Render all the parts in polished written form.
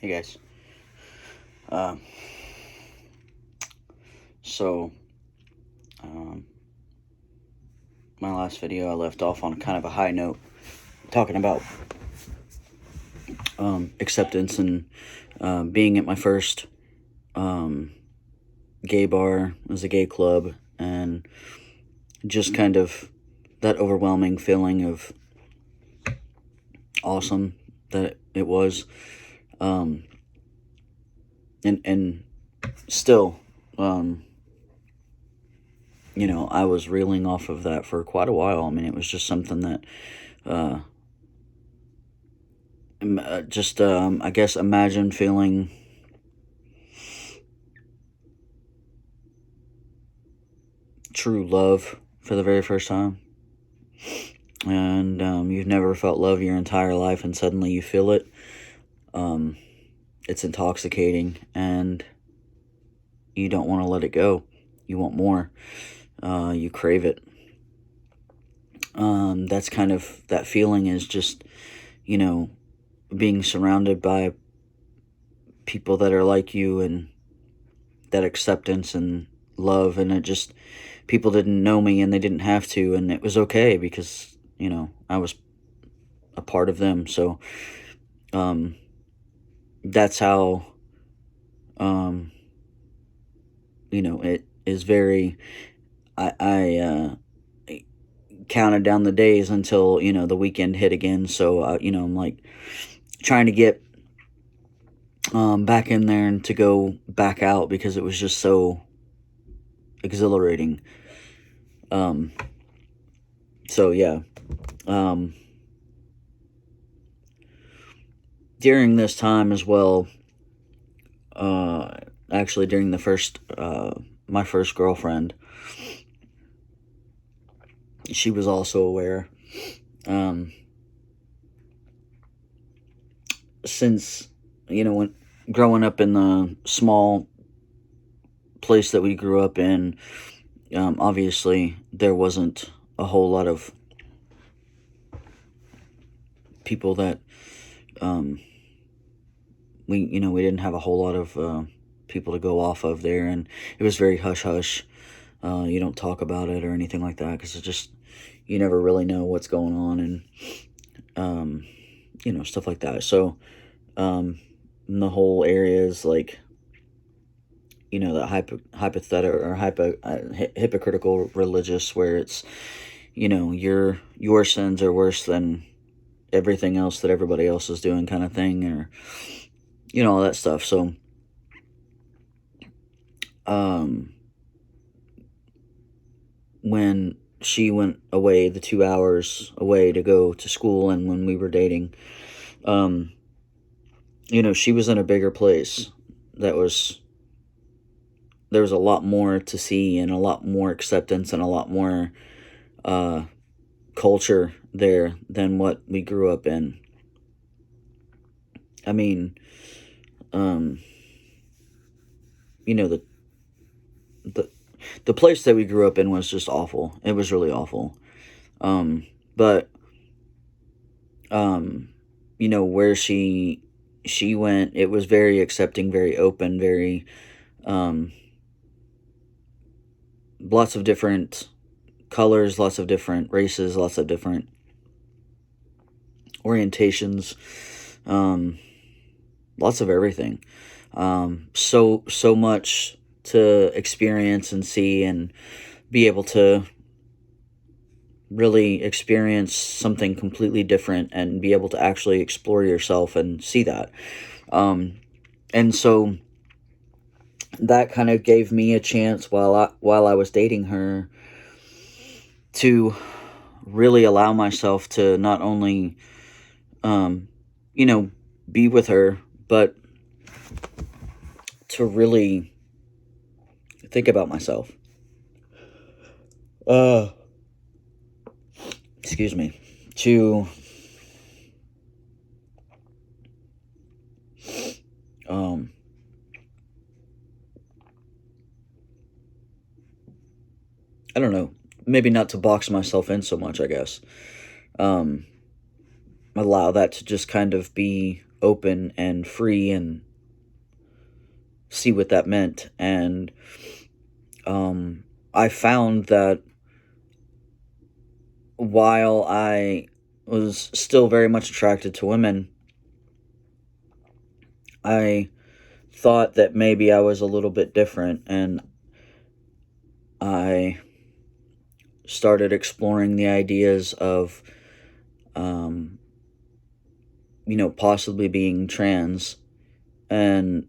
Hey guys. Um, so, um, my last video I left off on kind of a high note, talking about acceptance and being at my first gay bar, as a gay club, and just kind of that overwhelming feeling of awesome that it was, and still, I was reeling off of that for quite a while. I mean, it was just something that, I guess, imagine feeling true love for the very first time. And you've never felt love your entire life, and suddenly you feel it. It's intoxicating, and you don't want to let it go. You want more. You crave it. That's kind of, that feeling is just, being surrounded by people that are like you, and that acceptance and love, and it just, people didn't know me and they didn't have to, and it was okay because, I was a part of them. So, that's how, it is very, I counted down the days until, the weekend hit again. So, I'm like trying to get, back in there and to go back out, because it was just so exhilarating. So yeah, during this time as well, actually during the first, my first girlfriend, she was also aware. Since, when growing up in the small place that we grew up in, obviously there wasn't a whole lot of people that, we didn't have a whole lot of people to go off of there, and it was very hush-hush. You don't talk about it or anything like that, because it's just, you never really know what's going on, and stuff like that. So the whole area is like, that hypothetical or hypocritical religious, where it's, your sins are worse than everything else that everybody else is doing, kind of thing, or all that stuff. So when she went away, the 2 hours away to go to school, and when we were dating, she was in a bigger place. There was a lot more to see, and a lot more acceptance, and a lot more culture there than what we grew up in. I mean, the place that we grew up in was just awful. It was really awful. But where she went, it was very accepting, very open, very, lots of different colors, lots of different races, lots of different orientations, lots of everything. So much to experience and see, and be able to really experience something completely different, and be able to actually explore yourself and see that. And so that kind of gave me a chance, while I was dating her, to really allow myself to not only, be with her, but to really think about myself. Excuse me. To, I don't know, maybe not to box myself in so much, I guess. Allow that to just kind of be open and free and see what that meant. And I found that while I was still very much attracted to women, I thought that maybe I was a little bit different, and I started exploring the ideas of, possibly being trans. And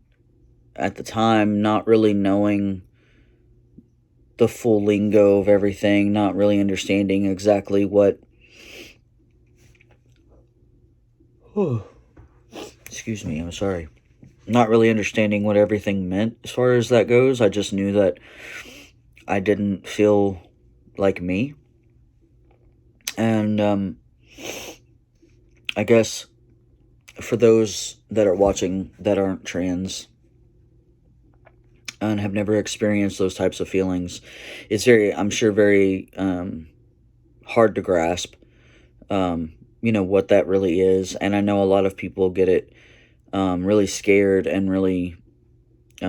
at the time, not really knowing the full lingo of everything, not really understanding exactly what, excuse me, I'm sorry, not really understanding what everything meant as far as that goes. I just knew that I didn't feel like me. And I guess for those that are watching that aren't trans and have never experienced those types of feelings, it's I'm sure, very hard to grasp, what that really is. And I know a lot of people get it really scared and really, I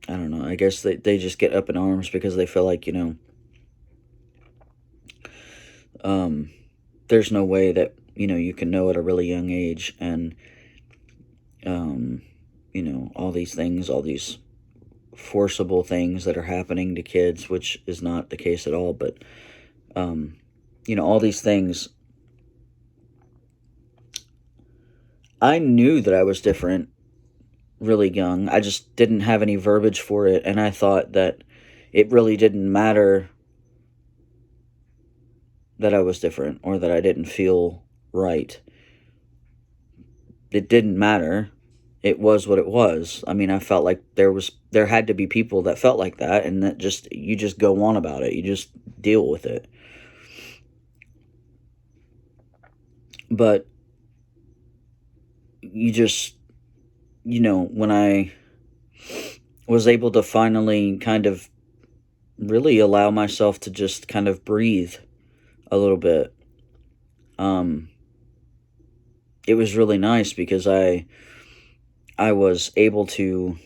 don't know, I guess they just get up in arms because they feel like, there's no way that, you can know at a really young age. And, all these things, all these forcible things that are happening to kids, which is not the case at all. But, all these things, I knew that I was different really young. I just didn't have any verbiage for it. And I thought that it really didn't matter that I was different or that I didn't feel right. It didn't matter. It was what it was. I mean, I felt like there had to be people that felt like that, and that you just go on about it. You just deal with it. But you just, when I was able to finally kind of really allow myself to just kind of breathe a little bit, it was really nice because I was able to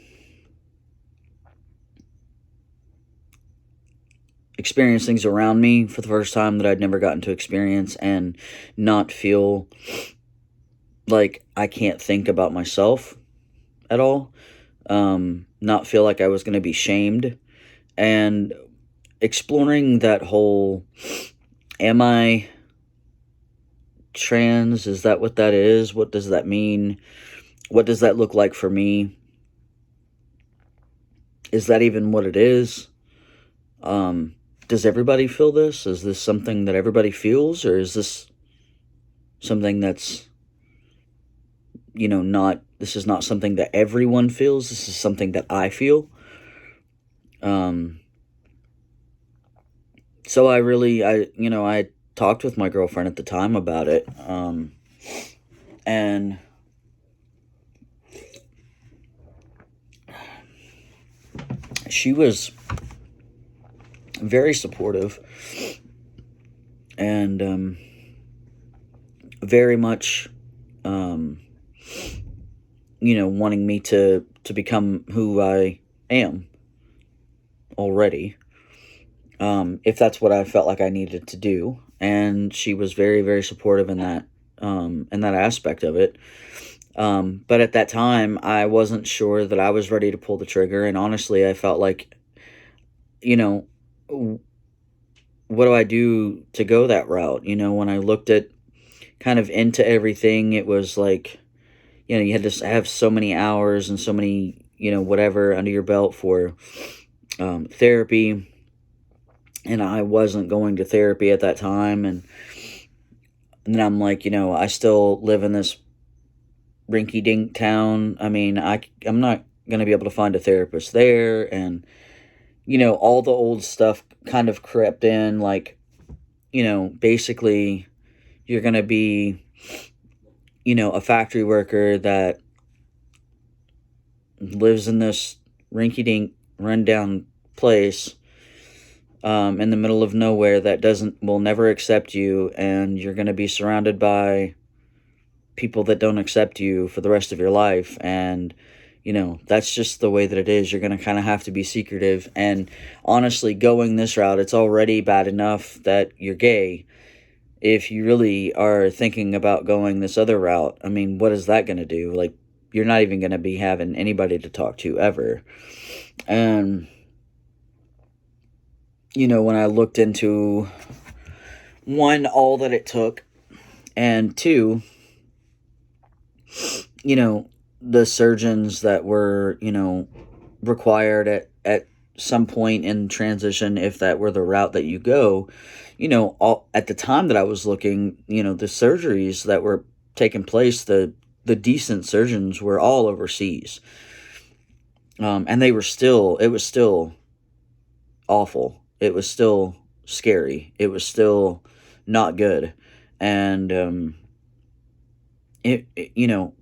experience things around me for the first time that I'd never gotten to experience, and not feel like I can't think about myself at all. Not feel like I was going to be shamed, and exploring that whole, am I trans? Is that what that is? What does that mean? What does that look like for me? Is that even what it is? Does everybody feel this? Is this something that everybody feels? Or is this something that's, this is not something that everyone feels. This is something that I feel. So I talked with my girlfriend at the time about it. And she was very supportive and very much, wanting me to become who I am already, if that's what I felt like I needed to do. And she was very, very supportive in that aspect of it. But at that time, I wasn't sure that I was ready to pull the trigger. And honestly, I felt like, what do I do to go that route? When I looked at kind of into everything, it was like, you had to have so many hours and so many, whatever under your belt for therapy. And I wasn't going to therapy at that time. And then I'm like, I still live in this rinky-dink town. I mean, I'm not going to be able to find a therapist there. And, all the old stuff kind of crept in, like, basically you're going to be, a factory worker that lives in this rinky-dink rundown place in the middle of nowhere that will never accept you, and you're going to be surrounded by people that don't accept you for the rest of your life. And that's just the way that it is. You're going to kind of have to be secretive. And honestly, going this route, it's already bad enough that you're gay. If you really are thinking about going this other route, I mean, what is that going to do? Like, you're not even going to be having anybody to talk to ever. And when I looked into, one, all that it took, and two, the surgeons that were, required at some point in transition, if that were the route that you go, at the time that I was looking, the surgeries that were taking place, the decent surgeons were all overseas. And it was still awful. It was still scary. It was still not good. And,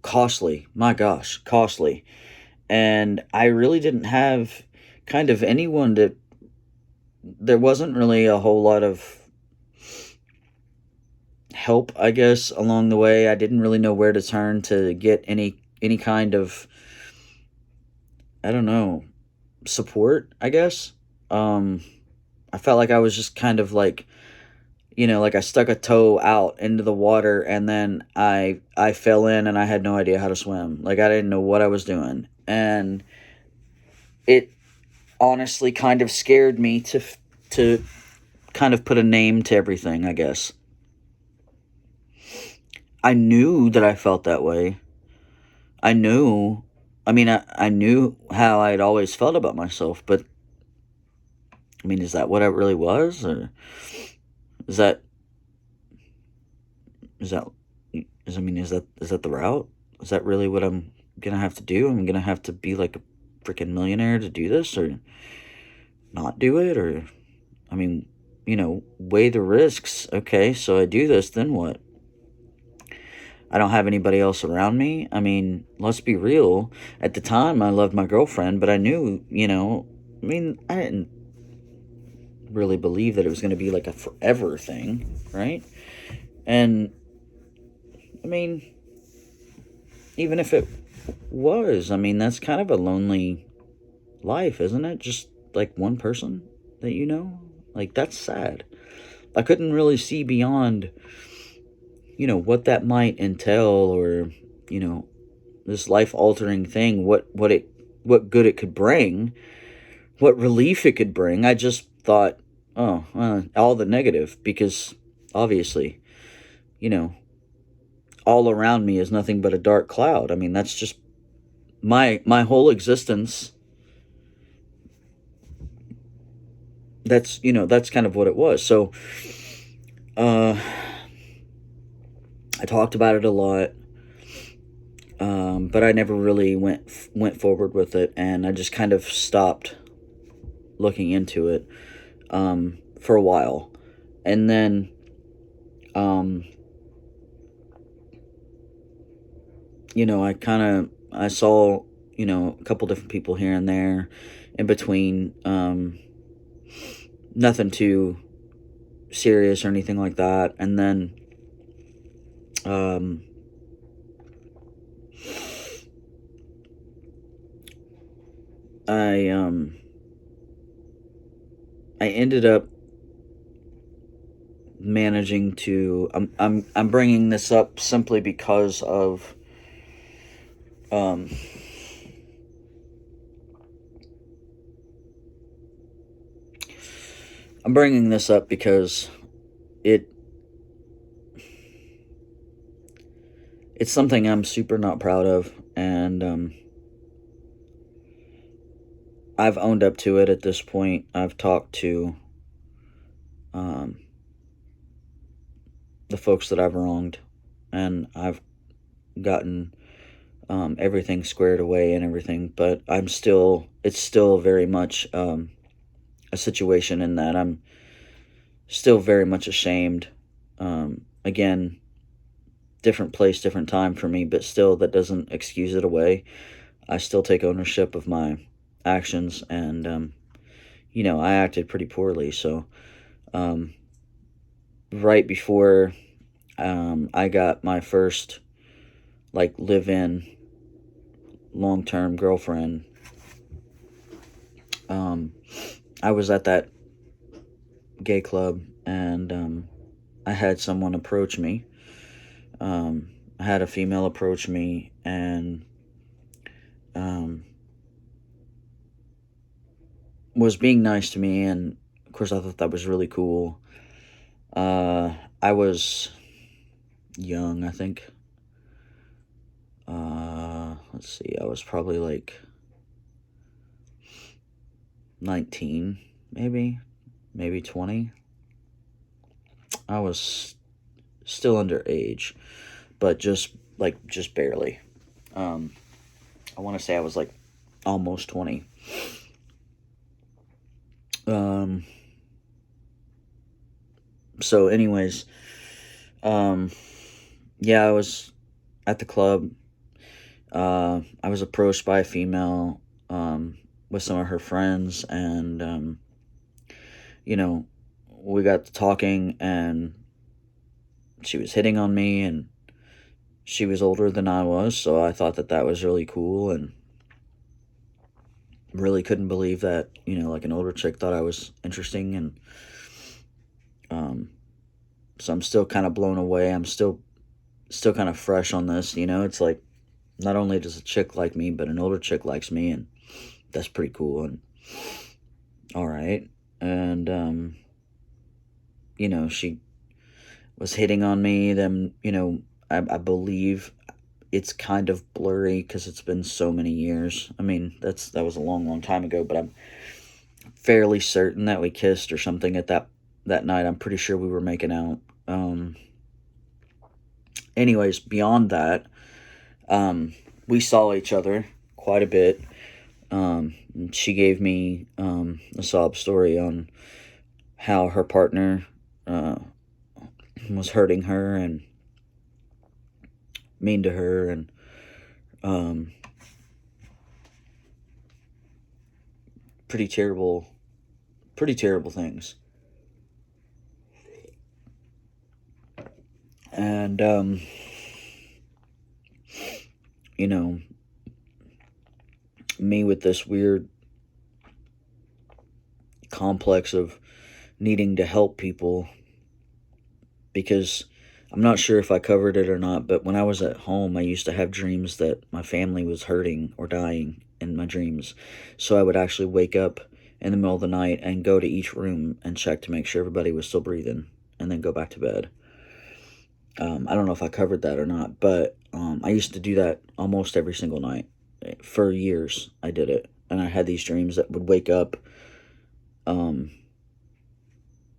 costly. My gosh, costly. And I really didn't have kind of anyone there wasn't really a whole lot of help, I guess, along the way. I didn't really know where to turn to get any kind of, I don't know, support, I guess. I felt like I was just kind of like, like I stuck a toe out into the water, and then I fell in and I had no idea how to swim. Like, I didn't know what I was doing. And it honestly kind of scared me to kind of put a name to everything, I guess. I knew that I felt that way. I knew, I mean, I knew how I had always felt about myself, but I mean, is that what it really was? Or is that, is that, is, I mean, is that the route? Is that really what I'm gonna have to do? I'm gonna have to be like a freaking millionaire to do this, or not do it? Or, I mean, weigh the risks. Okay, so I do this, then what? I don't have anybody else around me. I mean, let's be real. At the time, I loved my girlfriend, but I knew, I mean, I didn't really believe that it was going to be like a forever thing, right? And, I mean, even if it was, I mean, that's kind of a lonely life, isn't it? Just like one person that you know? Like, that's sad. I couldn't really see beyond, what that might entail, or, this life-altering thing, what good it could bring, what relief it could bring. I just thought, oh, all the negative, because obviously, all around me is nothing but a dark cloud. I mean, that's just my whole existence. That's kind of what it was. So, I talked about it a lot, but I never really went forward with it, and I just kind of stopped looking into it for a while, and then I saw a couple different people here and there in between, nothing too serious or anything like that, and then I ended up managing to. I'm bringing this up simply because of I'm bringing this up because it's something I'm super not proud of, and I've owned up to it at this point. I've talked to the folks that I've wronged, and I've gotten everything squared away and everything, but it's still very much a situation in that I'm still very much ashamed. Again, different place, different time for me, but still, that doesn't excuse it away. I still take ownership of my actions, and I acted pretty poorly. So right before I got my first like live-in long-term girlfriend. I was at that gay club, and I had someone approach me. I had a female approach me, and um, was being nice to me, and of course I thought that was really cool. I was young, I think. Let's see, I was probably like 19, maybe 20. I was still underage, but just barely. Um, I want to say I was like almost 20. Um, so anyways, yeah, I was at the club. I was approached by a female, with some of her friends, and, you know, we got to talking, and she was hitting on me, and she was older than I was, so I thought that that was really cool, and really couldn't believe that, like an older chick thought I was interesting, and, um, so I'm still kind of blown away. I'm still kind of fresh on this, it's like, not only does a chick like me, but an older chick likes me, and that's pretty cool, and all right. And, she was hitting on me. Then, I believe it's kind of blurry because it's been so many years. I mean, that was a long, long time ago, but I'm fairly certain that we kissed or something at that night. I'm pretty sure we were making out. Anyways, beyond that, we saw each other quite a bit. She gave me a sob story on how her partner was hurting her and mean to her, and pretty terrible things. And me with this weird complex of needing to help people, because I'm not sure if I covered it or not, but when I was at home, I used to have dreams that my family was hurting or dying in my dreams. So I would actually wake up in the middle of the night and go to each room and check to make sure everybody was still breathing, and then go back to bed. I don't know if I covered that or not, but I used to do that almost every single night. For years, I did it, and I had these dreams that would wake up,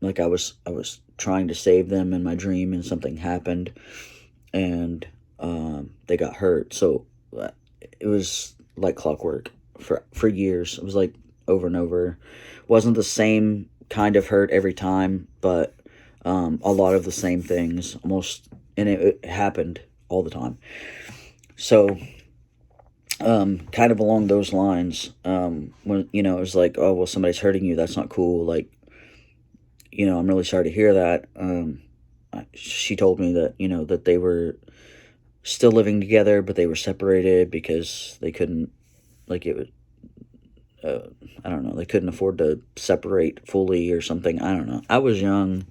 like I was trying to save them in my dream, and something happened, and they got hurt. So it was like clockwork for years. It was like over and over. Wasn't the same kind of hurt every time, but a lot of the same things almost, and it happened all the time. So kind of along those lines, when it was like, oh well, somebody's hurting you, that's not cool, like, I'm really sorry to hear that. She told me that, that they were still living together, but they were separated because they couldn't, like, it was, I don't know, they couldn't afford to separate fully or something. I don't know. I was young,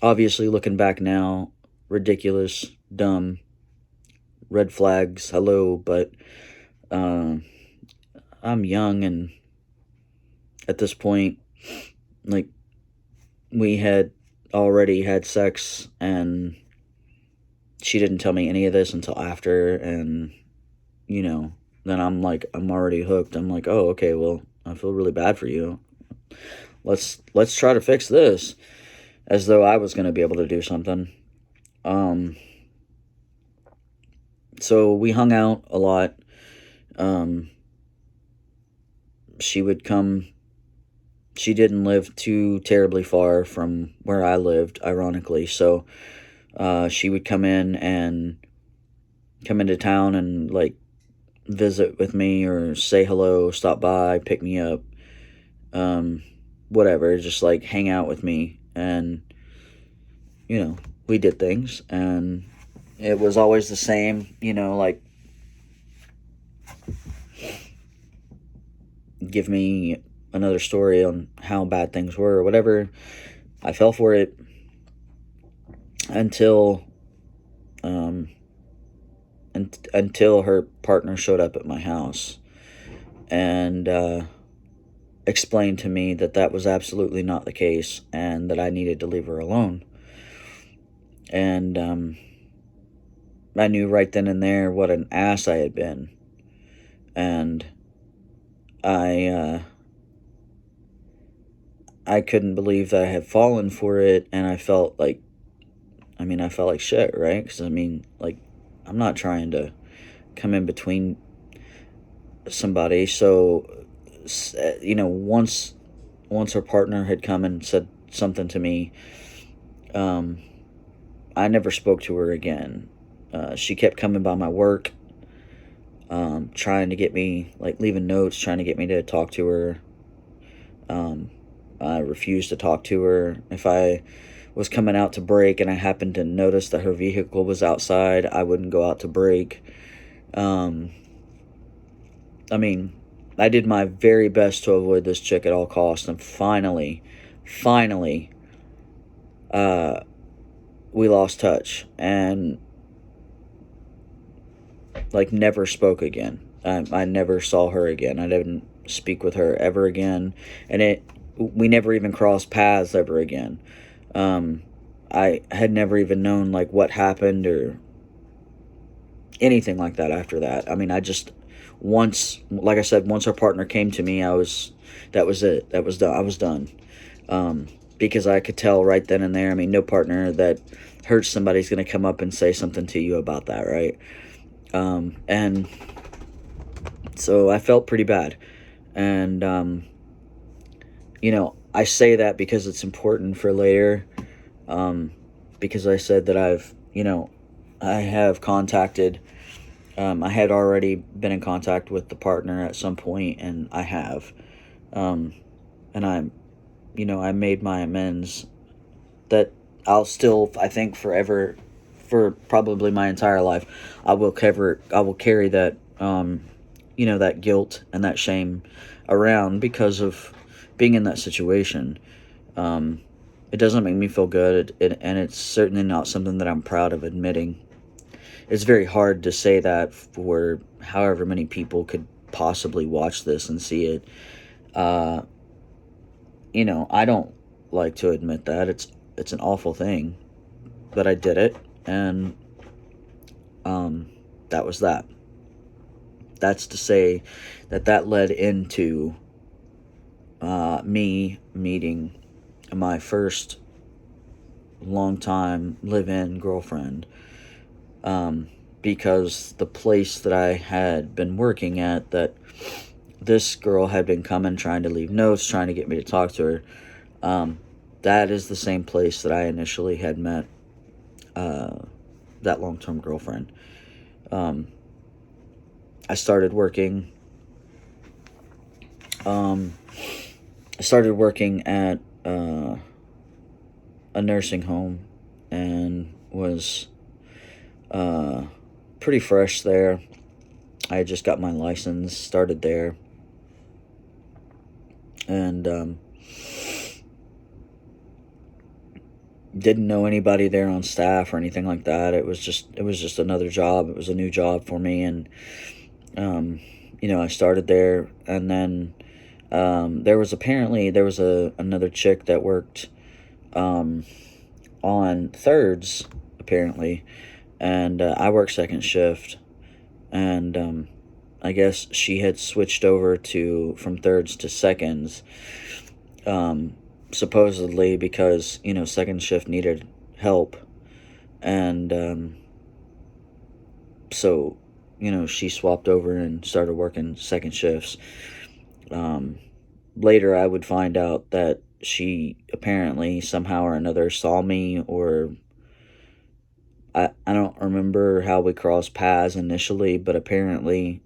obviously looking back now, ridiculous, dumb, red flags, hello, but I'm young, and at this point, like, we had already had sex, and she didn't tell me any of this until after, and, then I'm already hooked. I'm like, oh, okay, well, I feel really bad for you. Let's try to fix this, as though I was going to be able to do something. So we hung out a lot. She would come. She didn't live too terribly far from where I lived, ironically. So she would come into town and, like, visit with me or say hello, stop by, pick me up, whatever, just like hang out with me. And we did things, and it was always the same, like give me another story on how bad things were or whatever. I fell for it until um, until her partner showed up at my house and explained to me that that was absolutely not the case and that I needed to leave her alone. And I knew right then and there what an ass I had been. And I I couldn't believe that I had fallen for it, and I felt like, I felt like shit, right? Because like, I'm not trying to come in between somebody. So, once her partner had come and said something to me, um, I never spoke to her again. She kept coming by my work, trying to get me, like leaving notes, trying to get me to talk to her. I refused to talk to her. If I was coming out to break and I happened to notice that her vehicle was outside, I wouldn't go out to break. Um, I mean, I did my very best to avoid this chick at all costs, and finally, uh, we lost touch and like never spoke again. I never saw her again. I didn't speak with her ever again, and we never even crossed paths ever again. Um, I had never even known like what happened or anything like that after that. I just once, like I said, once our partner came to me, that was it. That was done. I was done. Because I could tell right then and there. No partner that hurts somebody's going to come up and say something to you about that, right? And so I felt pretty bad. And, I say that because it's important for later. Because I said that I have contacted, I had already been in contact with the partner at some point, and I have. And I made my amends that I'll still, I think, forever, for probably my entire life, I will carry that, that guilt and that shame around because of being in that situation. It doesn't make me feel good, and it's certainly not something that I'm proud of admitting. It's very hard to say that for however many people could possibly watch this and see it. Uh, I don't like to admit that. It's an awful thing, but I did it, and that was that. That's to say that led into me meeting my first long-time live-in girlfriend, because the place that I had been working at, that this girl had been coming, trying to leave notes, trying to get me to talk to her, that is the same place that I initially had met that long-term girlfriend. I started working. I started working at a nursing home, and was pretty fresh there. I had just got my license, started there, and didn't know anybody there on staff or anything like that. It was just another job. It was a new job for me, and I started there, and then there was another chick that worked on thirds, apparently, and I worked second shift, and I guess she had switched over from thirds to seconds, supposedly because second shift needed help, and so she swapped over and started working second shifts. Later I would find out that she apparently somehow or another saw me, or I don't remember how we crossed paths initially, but apparently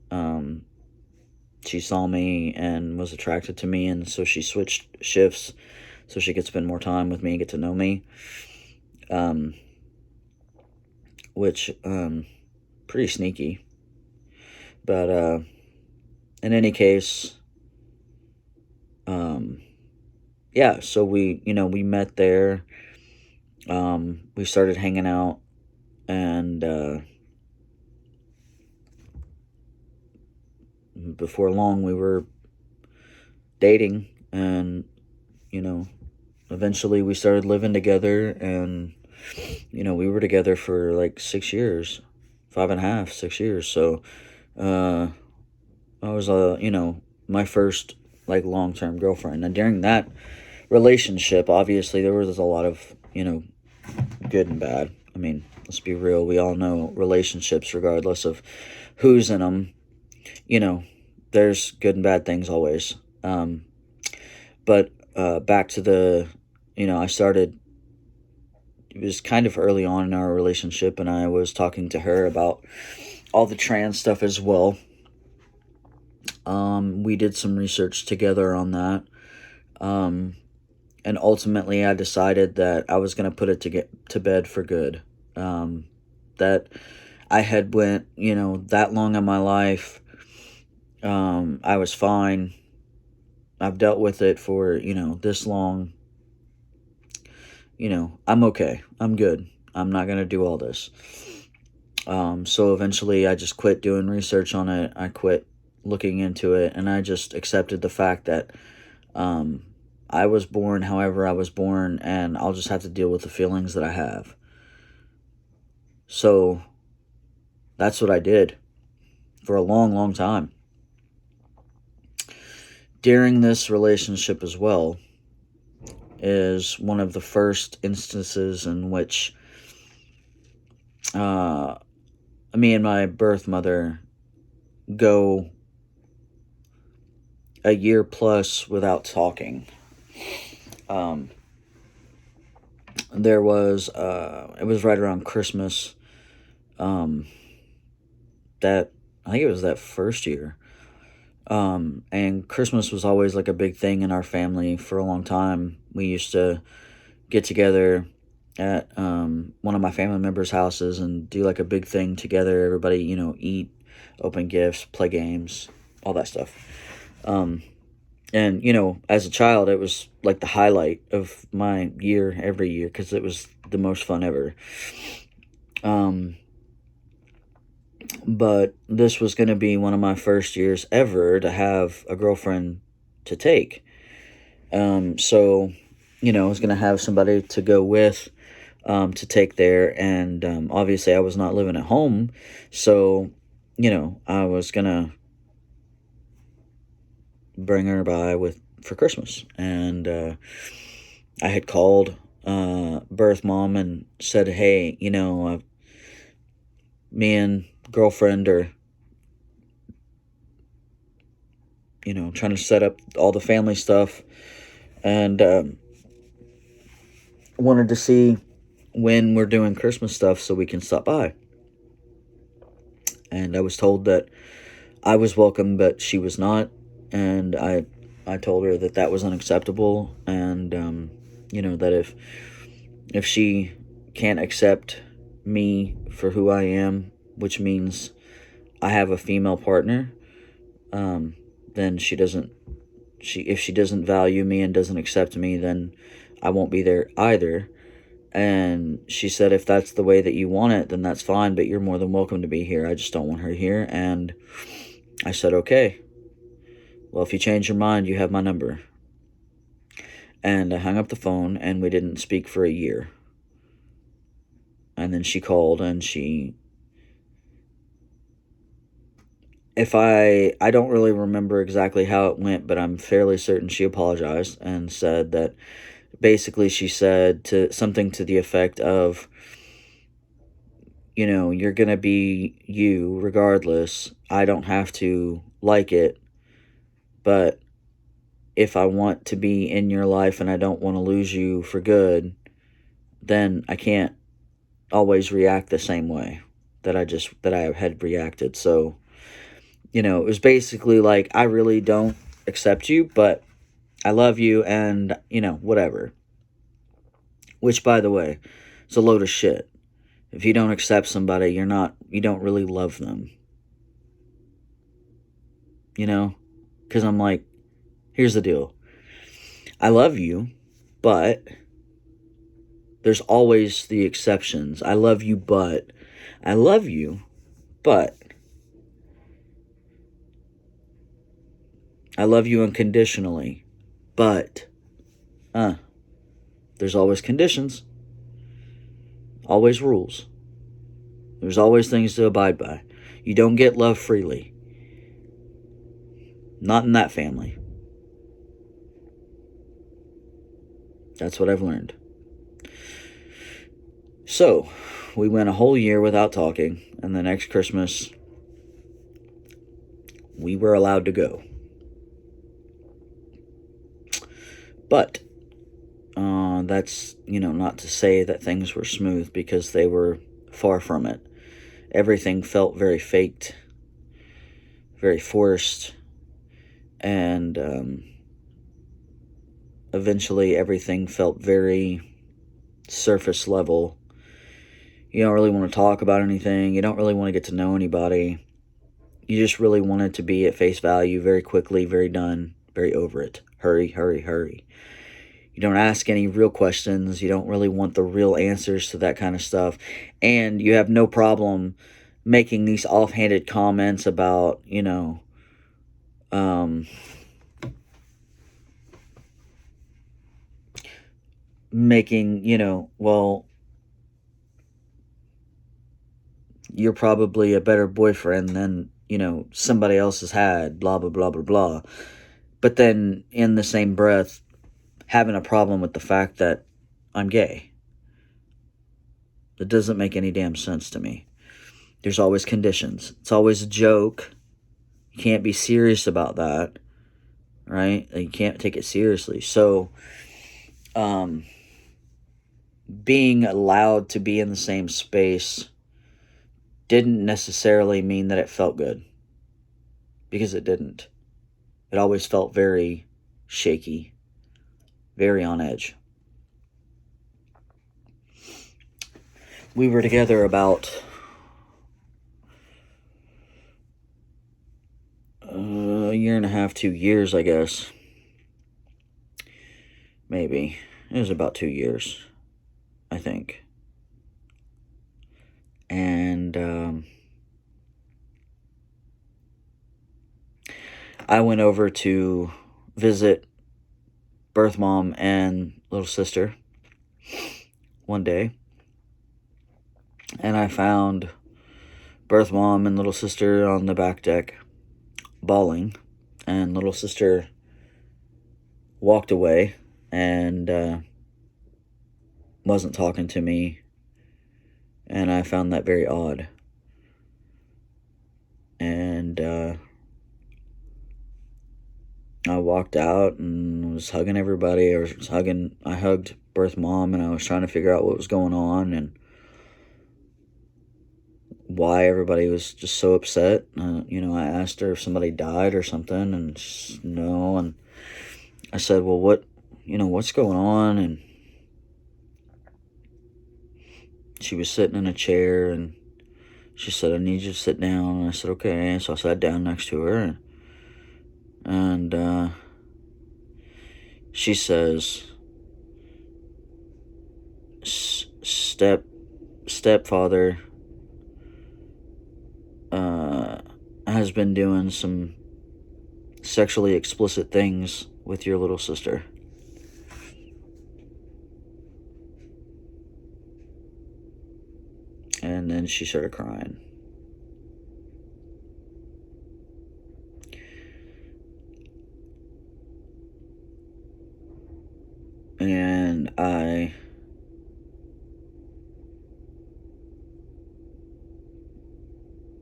she saw me and was attracted to me, and so she switched shifts so she could spend more time with me, get to know me. which, pretty sneaky. But, in any case, um, yeah, so we met there. We started hanging out, and, before long we were dating, and, you know, eventually we started living together, and, we were together for like 6 years, 5.5, 6 years. So, uh, I was, my first like long term girlfriend. And during that relationship, obviously, there was a lot of, good and bad. I mean, let's be real. We all know relationships, regardless of who's in them, you know, there's good and bad things always. But back to I started, it was kind of early on in our relationship, and I was talking to her about all the trans stuff as well. We did some research together on that. And ultimately I decided that I was going to put it to bed for good. That I had went, that long in my life. I was fine. I've dealt with it for, this long. I'm okay. I'm good. I'm not going to do all this. So eventually I just quit doing research on it. I quit looking into it, and I just accepted the fact that I was born however I was born, and I'll just have to deal with the feelings that I have. So that's what I did for a long, long time. During this relationship as well is one of the first instances in which me and my birth mother go a year plus without talking. There was it was right around Christmas, that I think it was that first year. And Christmas was always like a big thing in our family for a long time. We used to get together at one of my family members' houses and do like a big thing together. Everybody, eat, open gifts, play games, all that stuff. And, as a child, it was like the highlight of my year every year because it was the most fun ever. But this was going to be one of my first years ever to have a girlfriend to take. So, I was going to have somebody to go with, to take there. And obviously I was not living at home. So, I was going to bring her by for Christmas. And I had called birth mom and said, hey, me and girlfriend are, trying to set up all the family stuff, and wanted to see when we're doing Christmas stuff so we can stop by. And I was told that I was welcome, but she was not. And I told her that was unacceptable, and that if she can't accept me for who I am, which means I have a female partner, then if she doesn't value me and doesn't accept me, then I won't be there either. And she said, if that's the way that you want it, then that's fine, but you're more than welcome to be here. I just don't want her here. And I said, okay. Well, if you change your mind, you have my number. And I hung up the phone, and we didn't speak for a year. And then she called, and I don't really remember exactly how it went, but I'm fairly certain she apologized and said that basically she said something to the effect of, you're going to be you regardless. I don't have to like it, but if I want to be in your life and I don't want to lose you for good, then I can't always react the same way that I had reacted. So, it was basically like, I really don't accept you, but I love you, and, whatever. Which, by the way, is a load of shit. If you don't accept somebody, you don't really love them. You know? Because I'm like, here's the deal. I love you, but there's always the exceptions. I love you, but I love you unconditionally, but there's always conditions, always rules. There's always things to abide by. You don't get love freely. Not in that family. That's what I've learned. So, we went a whole year without talking, and the next Christmas, we were allowed to go. But, that's, not to say that things were smooth, because they were far from it. Everything felt very faked, very forced, and eventually everything felt very surface level. You don't really want to talk about anything. You don't really want to get to know anybody. You just really want it to be at face value, very quickly, very done, very over it. Hurry, hurry, hurry. You don't ask any real questions. You don't really want the real answers to that kind of stuff. And you have no problem making these offhanded comments about, well, you're probably a better boyfriend than, somebody else has had, blah, blah, blah, blah, blah. But then, in the same breath, having a problem with the fact that I'm gay. It doesn't make any damn sense to me. There's always conditions. It's always a joke. You can't be serious about that, right? You can't take it seriously. So, being allowed to be in the same space didn't necessarily mean that it felt good, because it didn't. It always felt very shaky, very on edge. We were together about a year and a half, 2 years, I guess. Maybe. It was about 2 years, I think. And I went over to visit birth mom and little sister one day. And I found birth mom and little sister on the back deck bawling. And little sister walked away and wasn't talking to me. And I found that very odd. And I walked out and was hugging everybody. I hugged birth mom, and I was trying to figure out what was going on and why everybody was just so upset. I asked her if somebody died or something, and no. And I said, well, what's going on? And she was sitting in a chair, and she said, I need you to sit down. And I said, okay. So I sat down next to her, and she says, stepfather has been doing some sexually explicit things with your little sister. And then she started crying. And I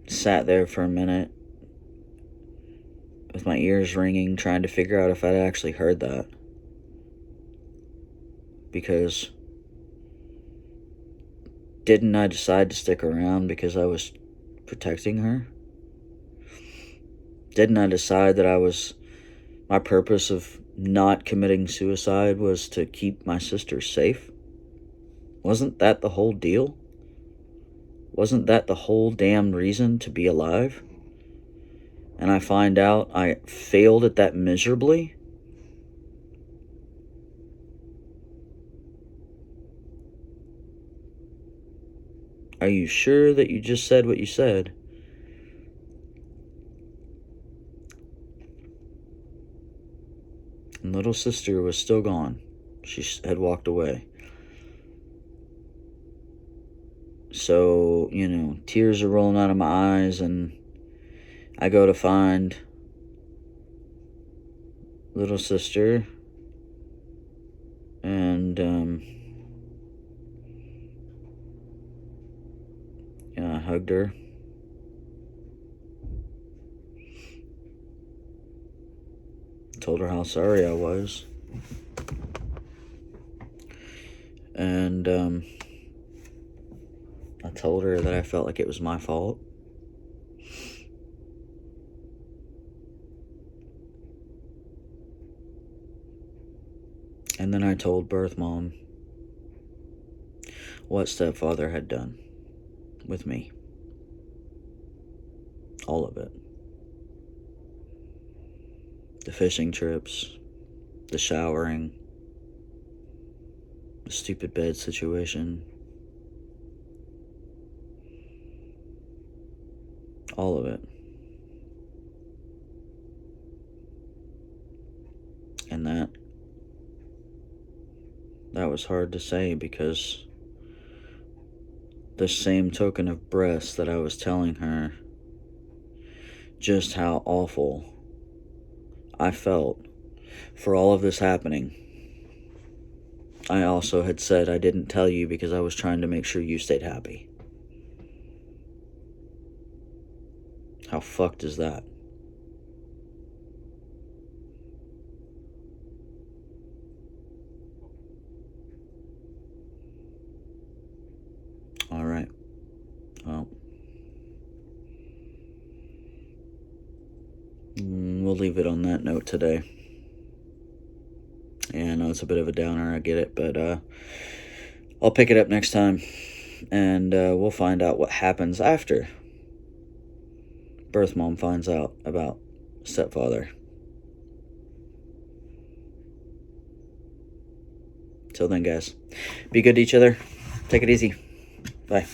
sat there for a minute with my ears ringing, trying to figure out if I'd actually heard that. Because didn't I decide to stick around because I was protecting her? Didn't I decide that my purpose of not committing suicide was to keep my sister safe? Wasn't that the whole deal? Wasn't that the whole damn reason to be alive? And I find out I failed at that miserably? Are you sure that you just said what you said? And little sister was still gone. She had walked away. So, tears are rolling out of my eyes, and I go to find little sister, and I hugged her. Told her how sorry I was. And I told her that I felt like it was my fault. And then I told birth mom what stepfather had done with me. All of it. The fishing trips, the showering, the stupid bed situation. All of it. And that was hard to say, because the same token of breasts that I was telling her just how awful I felt for all of this happening, I also had said I didn't tell you because I was trying to make sure you stayed happy. How fucked is that? All right. Well, we'll leave it on that note today. Yeah, I know it's a bit of a downer, I get it, but I'll pick it up next time, and we'll find out what happens after birth mom finds out about stepfather. Till then, guys, be good to each other. Take it easy. Bye.